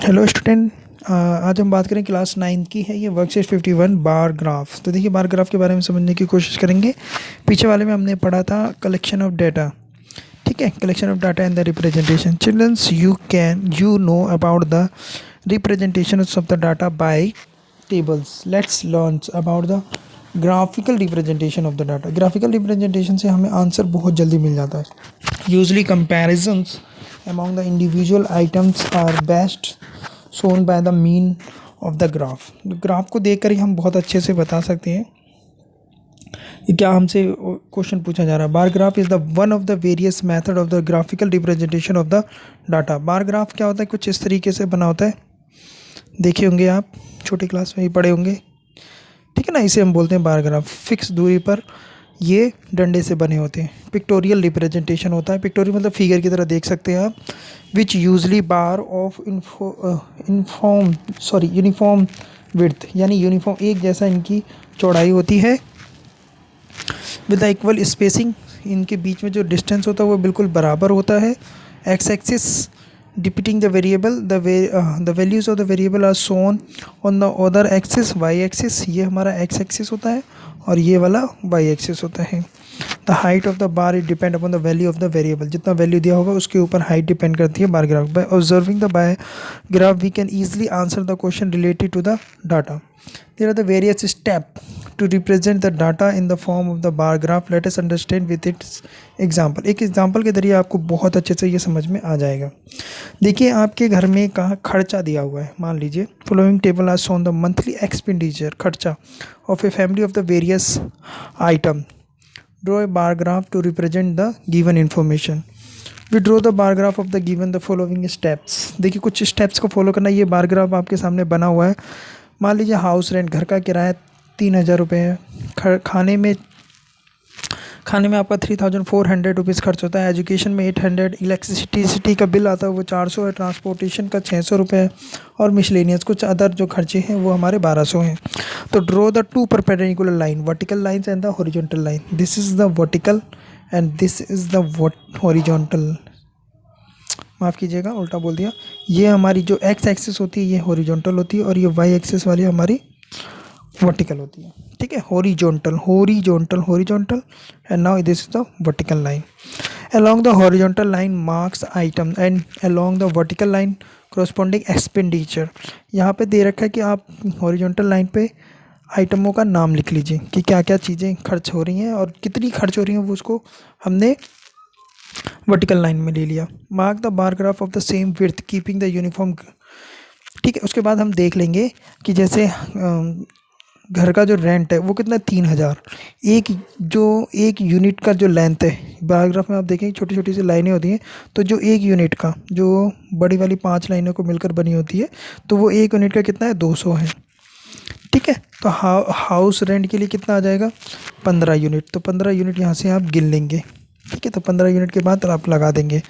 Hello student. आज हम बात करें क्लास 9 की है। ये वर्कशीट 51 बार ग्राफ। तो देखिए बार ग्राफ के बारे में समझने की कोशिश करेंगे। पीछे वाले में हमने पढ़ा था कलेक्शन ऑफ डाटा। ठीक है, collection of data and the representation. Childrens you know about the representation of the data by tables. Let's learn about the graphical representation of the data. Graphical representation से हमें answer बहुत जल्दी मिल जाता है। Usually comparisons among the individual items are best shown by the mean of the graph। Graph को देखकर ही हम बहुत अच्छे से बता सकते हैं कि क्या हमसे क्वेश्चन पूछा जा रहा है। Bar graph is the one of the various method of the graphical representation of the data. Bar graph क्या होता है, कुछ इस तरीके से बना होता है। देखे होंगे आप, छोटी क्लास में ही पढ़े होंगे। ठीक है ना, इसे हम बोलते हैं बार ग्राफ। फिक्स दूरी पर ये डंडे से बने होते हैं। पिक्टोरियल रिप्रेजेंटेशन होता है। पिक्टोरियल मतलब फिगर की तरह देख सकते हैं आप। Which usually bar of uniform width, यानी यूनिफॉर्म एक जैसा इनकी चौड़ाई होती है। विद द इक्वल स्पेसिंग, इनके बीच में जो डिस्टेंस होता है वो बिल्कुल बराबर होता है। X axis depicting the variable, the values of the variable are shown on the other axis. Y axis, ये हमारा एक्स एक्सिस होता है और ये वाला वाई एक्सिस होता है। The height of the bar is depend upon the value of the variable. जितना वैल्यू दिया होगा उसके ऊपर हाइट डिपेंड करती है bar graph. By observing the by graph we can easily answer the question related to the data. There are the various step to represent the data in the form of the bar graph. Let us understand with its example। एक example के जरिए आपको बहुत अच्छे से ये समझ में आ जाएगा। देखिए आपके घर में कहाँ खर्चा दिया हुआ है। मान लीजिए following table are shown the monthly expenditure, खर्चा of a family of the various item. Draw a bar graph to represent the given information. We draw the bar graph of the given the following steps. देखिए कुछ steps को follow करना। ये bar graph आपके सामने बना हुआ है। मान लीजिए हाउस रेंट, घर का किराया 3000 रुपये है। खाने में आपका 3400 रुपीज़ खर्च होता है। एजुकेशन में 800। इलेक्ट्रिसिटी का बिल आता है वो 400 है। ट्रांसपोर्टेशन का 600 रुपये है। और मिसलेनियस कुछ अदर जो खर्चे हैं वो हमारे 1200 हैं। तो draw the two perpendicular line, vertical lines and the horizontal line. This is the vertical and this is the horizontal. माफ़ कीजिएगा, उल्टा बोल दिया। ये हमारी जो एक्स एक्सिस होती है ये हॉरिजॉन्टल होती है और ये वाई एक्सिस वाली हमारी वर्टिकल होती है। ठीक है, horizontal horizontal horizontal and now this is the vertical line. Along the horizontal line marks item and along the vertical line corresponding expenditure. यहाँ पे दे रखा है कि आप हॉरिजॉन्टल लाइन पे आइटमों का नाम लिख लीजिए कि क्या क्या चीज़ें खर्च हो रही हैं और कितनी खर्च हो रही हैं, वो उसको हमने वर्टिकल लाइन में ले लिया। Mark the bar graph of the same width keeping the uniform. ठीक है, उसके बाद हम देख लेंगे कि जैसे घर का जो रेंट है वो कितना है, 3000। एक यूनिट का जो लेंथ है, बायोग्राफ में आप देखेंगे छोटी छोटी सी लाइनें होती हैं। तो जो एक यूनिट का, जो बड़ी वाली 5 लाइनों को मिलकर बनी होती है, तो वो एक यूनिट का कितना है, 200 है। ठीक है, तो हाउस रेंट के लिए कितना आ जाएगा, 15 यूनिट। तो 15 यूनिट यहाँ से आप गिन लेंगे। ठीक है, तो 15 यूनिट के बाद आप लगा देंगे।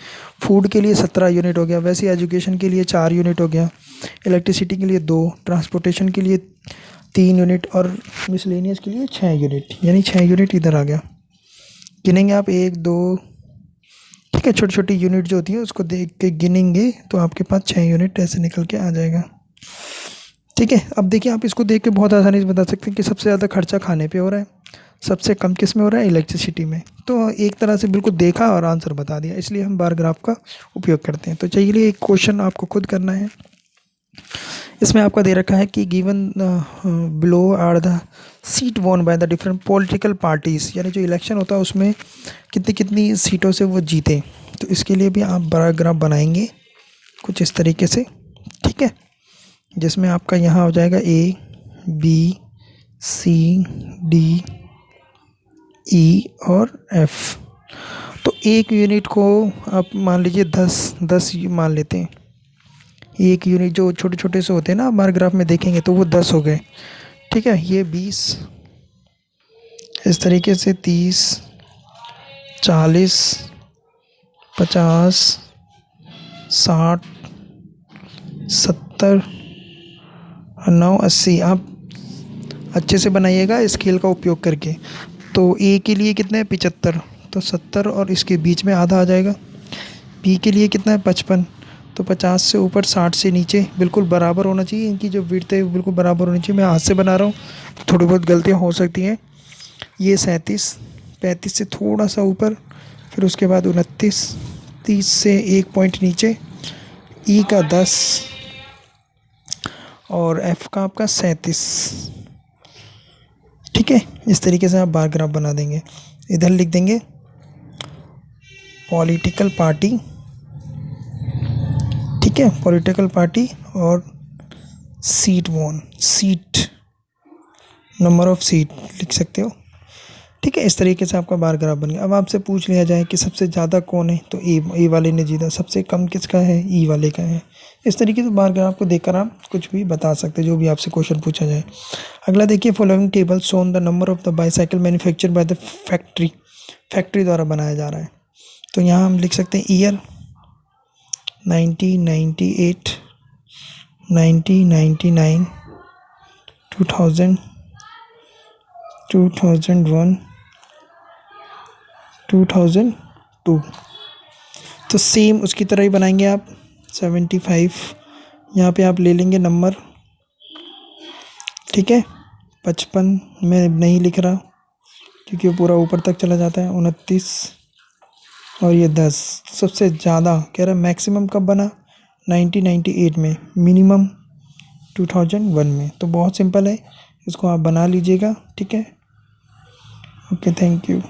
फूड के लिए 17 यूनिट हो गया। वैसे एजुकेशन के लिए 4 यूनिट हो गया। इलेक्ट्रिसिटी के लिए 2, ट्रांसपोर्टेशन के लिए 3 यूनिट और मिसलेनियस के लिए 6 यूनिट, यानी 6 यूनिट इधर आ गया। गिनेंगे आप 1 2। ठीक है, छोटी छोटी यूनिट जो होती है उसको देख के गिनेंगे तो आपके पास 6 यूनिट ऐसे निकल के आ जाएगा। ठीक है, अब देखिए आप इसको देख के बहुत आसानी से बता सकते हैं कि सबसे ज़्यादा खर्चा खाने पे हो रहा है, सबसे कम किस में हो रहा है, इलेक्ट्रिसिटी में। तो एक तरह से बिल्कुल देखा और आंसर बता दिया, इसलिए हम बार ग्राफ का उपयोग करते हैं। तो चलिए एक क्वेश्चन आपको खुद करना है। इसमें आपका दे रखा है कि given below are the seat won by the different political parties, यानी जो इलेक्शन होता है उसमें कितनी कितनी सीटों से वो जीते। तो इसके लिए भी आप बार ग्राफ बनाएंगे कुछ इस तरीके से। ठीक है, जिसमें आपका यहाँ हो जाएगा A B C D E और F। तो एक यूनिट को आप मान लीजिए 10 मान लेते हैं। एक यूनिट जो छोटे छोटे से होते हैं ना, बार ग्राफ में देखेंगे तो वो 10 हो गए। ठीक है, ये 20, इस तरीके से 30 40 50 60 70 9 80। आप अच्छे से बनाइएगा स्केल का उपयोग करके। तो ए के लिए कितना है, 75। तो 70 और इसके बीच में आधा आ जाएगा। बी के लिए कितना है, 55। तो 50 से ऊपर 60 से नीचे बिल्कुल बराबर होना चाहिए। इनकी जो विड्थ है वो बिल्कुल बराबर होनी चाहिए। मैं हाथ से बना रहा हूँ तो थोड़ी बहुत गलतियाँ हो सकती हैं। ये 37, 35 से थोड़ा सा ऊपर, फिर उसके बाद 29, 30 से 1 पॉइंट नीचे, ई का 10 और एफ का आपका 37। ठीक है, इस तरीके से आप बार ग्राफ बना देंगे। इधर लिख देंगे पॉलिटिकल पार्टी, ठीक है, पॉलिटिकल पार्टी और seat won, seat, number of seat लिख सकते हो। ठीक है, इस तरीके से आपका बार ग्राफ बन गया। अब आपसे पूछ लिया जाए कि सबसे ज़्यादा कौन है, तो ए वाले ने जीता। सबसे कम किसका है, ई वाले का है। इस तरीके से बार ग्राफ को देखकर आप कुछ भी बता सकते हैं, जो भी आपसे क्वेश्चन पूछा जाए। अगला देखिए, following table shown the number of the bicycle manufacture by the factory, factory द्वारा बनाया जा रहा है। तो यहाँ हम लिख सकते हैं ईयर 1998, 1999, 2000, 2001, 2002। तो सेम उसकी तरह ही बनाएंगे आप। 75 यहाँ पे आप ले लेंगे नंबर, ठीक है। 55 मैं नहीं लिख रहा क्योंकि वो पूरा ऊपर तक चला जाता है। 29 और ये 10। सबसे ज़्यादा कह रहा है मैक्सिमम कब बना, 1998 में, मिनिमम 2001 में। तो बहुत सिंपल है, इसको आप बना लीजिएगा। ठीक है, ओके, थैंक यू।